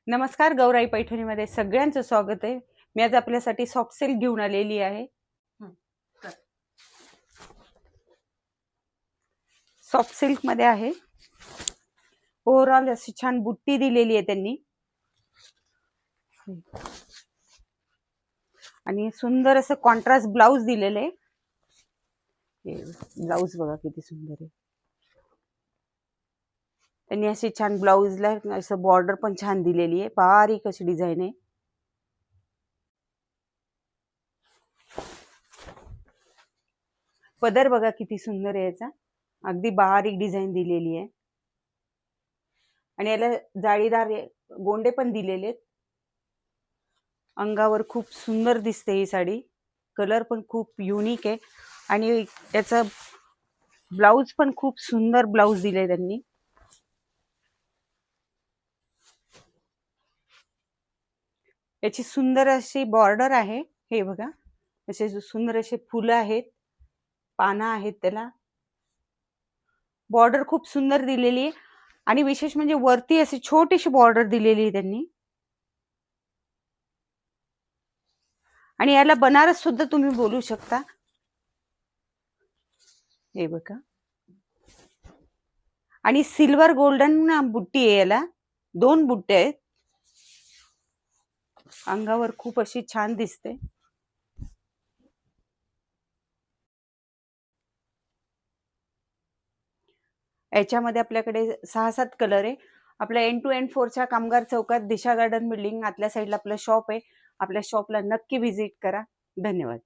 नमस्कार, गौराई पैठणीमध्ये सगळ्यांचं स्वागत आहे। मी आज आपल्यासाठी सॉफ्ट सिल्क घेऊन आलेली आहे। सॉफ्ट सिल्क मध्ये आहे, ओव्हरऑल अशी छान बुट्टी दिलेली आहे त्यांनी आणि सुंदर असं कॉन्ट्रास्ट ब्लाउज दिलेले आहे। ब्लाउज बघा किती सुंदर आहे। त्यांनी अशी छान ब्लाउजला असं बॉर्डर पण छान दिलेली आहे, बारीक अशी डिझाइन आहे। पदर बघा किती सुंदर आहे, याचा अगदी बारीक डिझाइन दिलेली आहे आणि याला जाळीदार गोंडे पण दिलेले आहेत। अंगावर खूप सुंदर दिसते ही साडी, कलर पण खूप युनिक आहे आणि याचा ब्लाउज पण खूप सुंदर ब्लाउज दिले त्यांनी। याची सुंदर अशी बॉर्डर आहे, हे बघा असे सुंदर असे फुलं आहेत, पानं आहेत, त्याला बॉर्डर खूप सुंदर दिलेली आहे आणि विशेष म्हणजे वरती अशी छोटीशी बॉर्डर दिलेली आहे त्यांनी। आणि याला बनारस सुद्धा तुम्ही बोलू शकता, हे बघा। आणि सिल्वर गोल्डन बुट्टी आहे, याला 2 बुट्टे आहेत। अंगावर खूप अशी छान दिसते। याच्यामध्ये आपल्याकडे 6-7 कलर आहे। आपल्या एंड टू एंड 4च्या कामगार चौकात दिशा गार्डन बिल्डिंग आतल्या साईडला आपलं शॉप आहे। आपल्या शॉपला नक्की व्हिजिट करा। धन्यवाद।